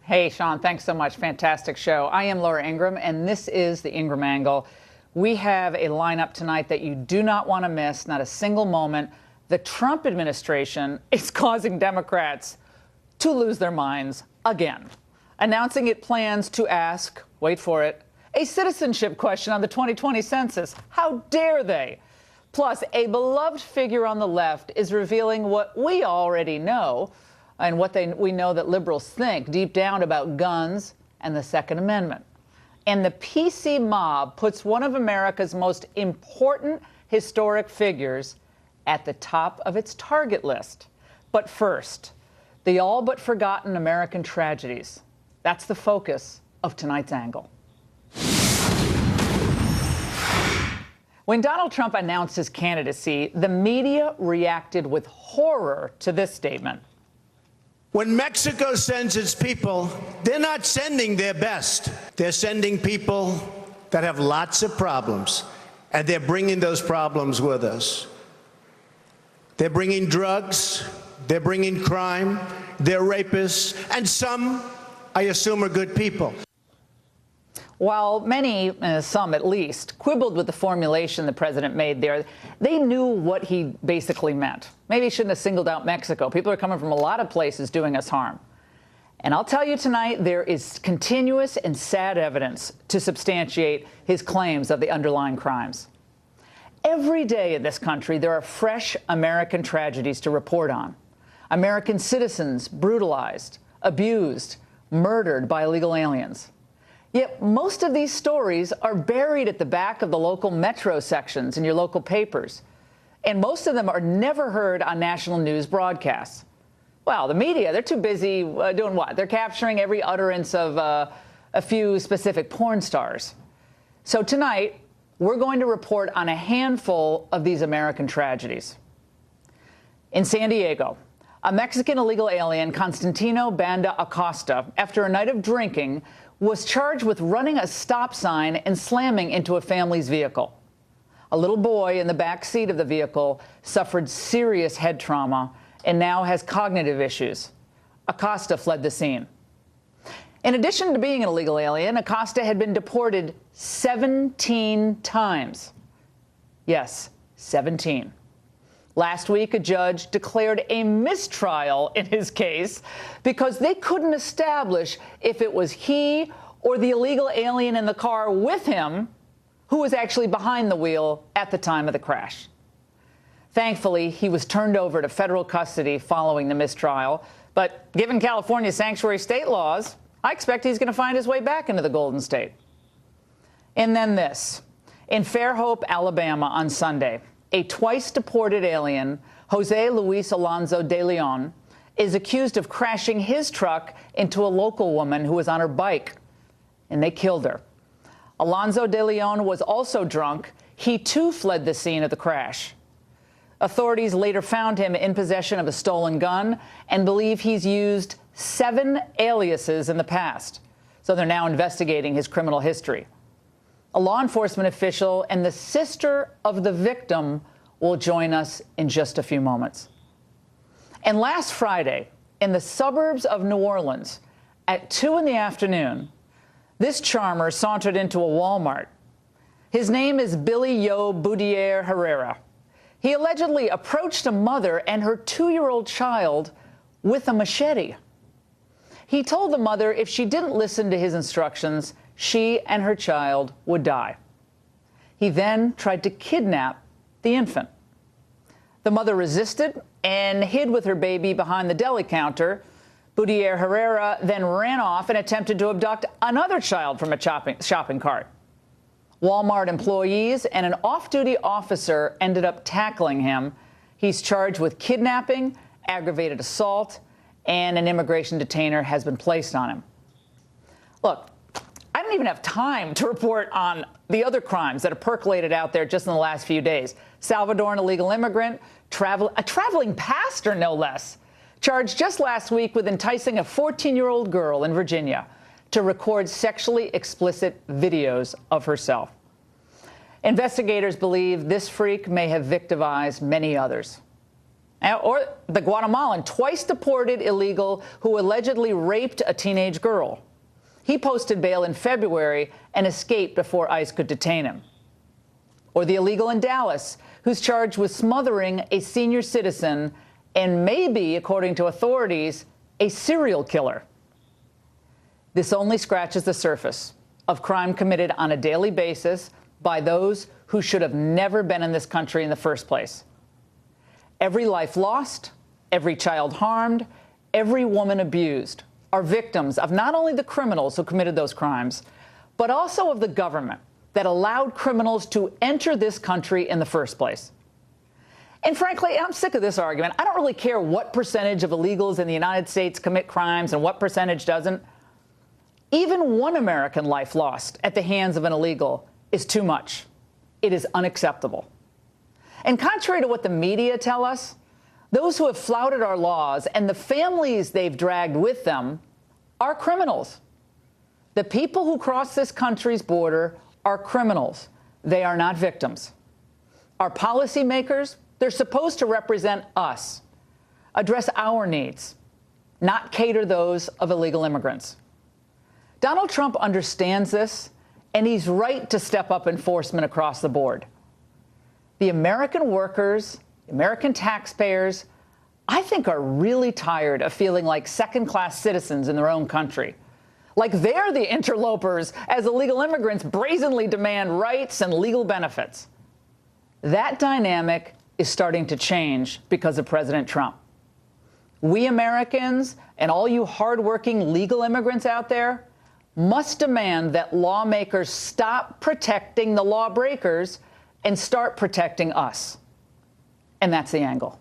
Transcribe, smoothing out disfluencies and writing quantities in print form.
Hey, Sean, thanks so much. Fantastic show. I am Laura Ingraham, and this is the Ingraham Angle. We have a lineup tonight that you do not want to miss, not a single moment. The Trump administration is causing Democrats to lose their minds again, announcing it plans to ask, wait for it, a citizenship question on the 2020 census. How dare they? Plus, a beloved figure on the left is revealing what we already know and what we know that liberals think deep down about guns and the Second Amendment. And the PC mob puts one of America's most important historic figures at the top of its target list. But first, the all but forgotten American tragedies. That's the focus of tonight's angle. When Donald Trump announced his candidacy, the media reacted with horror to this statement. When Mexico sends its people, they're not sending their best. They're sending people that have lots of problems, and they're bringing those problems with us. They're bringing drugs, they're bringing crime, they're rapists, and some, I assume, are good people. While many, some at least, quibbled with the formulation the president made there, they knew what he basically meant. Maybe he shouldn't have singled out Mexico. People are coming from a lot of places doing us harm. And I'll tell you tonight, there is continuous and sad evidence to substantiate his claims of the underlying crimes. Every day in this country, there are fresh American tragedies to report on. American citizens brutalized, abused, murdered by illegal aliens. Yet most of these stories are buried at the back of the local metro sections in your local papers. And most of them are never heard on national news broadcasts. Well, the media, they're too busy doing what? They're capturing every utterance of a few specific porn stars. So tonight, we're going to report on a handful of these American tragedies. In San Diego, a Mexican illegal alien, Constantino Banda Acosta, after a night of drinking, was charged with running a stop sign and slamming into a family's vehicle. A little boy in the back seat of the vehicle suffered serious head trauma and now has cognitive issues. Acosta fled the scene. In addition to being an illegal alien, Acosta had been deported 17 times. Yes, 17. Last week, a judge declared a mistrial in his case because they couldn't establish if it was he or the illegal alien in the car with him who was actually behind the wheel at the time of the crash. Thankfully, he was turned over to federal custody following the mistrial. But given California's sanctuary state laws, I expect he's going to find his way back into the Golden State. And then this. In Fairhope, Alabama on Sunday, a twice-deported alien, Jose Luis Alonso de Leon, is accused of crashing his truck into a local woman who was on her bike, and they killed her. Alonso de Leon was also drunk. He, too, fled the scene of the crash. Authorities later found him in possession of a stolen gun and believe he's used 7 aliases in the past. So they're now investigating his criminal history. A law enforcement official and the sister of the victim will join us in just a few moments. And last Friday, in the suburbs of New Orleans, at 2 in the afternoon, this charmer sauntered into a Walmart. His name is Billy Yo Boudier Herrera. He allegedly approached a mother and her 2-year-old child with a machete. He told the mother if she didn't listen to his instructions, she and her child would die. He then tried to kidnap the infant. The mother resisted and hid with her baby behind the deli counter. Boudier Herrera then ran off and attempted to abduct another child from a shopping cart. Walmart employees and an off-duty officer ended up tackling him. He's charged with kidnapping, aggravated assault, and an immigration detainer has been placed on him. Look, I don't even have time to report on the other crimes that have percolated out there just in the last few days. Salvadoran illegal immigrant, a traveling pastor, no less, charged just last week with enticing a 14-year-old girl in Virginia to record sexually explicit videos of herself. Investigators believe this freak may have victimized many others. Or the Guatemalan, twice deported illegal who allegedly raped a teenage girl. He posted bail in February and escaped before ICE could detain him. Or the illegal in Dallas, who's charged with smothering a senior citizen and maybe, according to authorities, a serial killer. This only scratches the surface of crime committed on a daily basis by those who should have never been in this country in the first place. Every life lost, every child harmed, every woman abused are victims of not only the criminals who committed those crimes, but also of the government that allowed criminals to enter this country in the first place. And frankly, I'm sick of this argument. I don't really care what percentage of illegals in the United States commit crimes and what percentage doesn't. Even one American life lost at the hands of an illegal is too much. It is unacceptable. And contrary to what the media tell us, those who have flouted our laws and the families they've dragged with them are criminals. The people who cross this country's border are criminals. They are not victims. Our policymakers, they're supposed to represent us, address our needs, not cater those of illegal immigrants. Donald Trump understands this, and he's right to step up enforcement across the board. The American workers, American taxpayers, I think are really tired of feeling like second-class citizens in their own country. Like they're the interlopers as illegal immigrants brazenly demand rights and legal benefits. That dynamic is starting to change because of President Trump. We Americans and all you hardworking legal immigrants out there must demand that lawmakers stop protecting the lawbreakers and start protecting us. And that's the angle.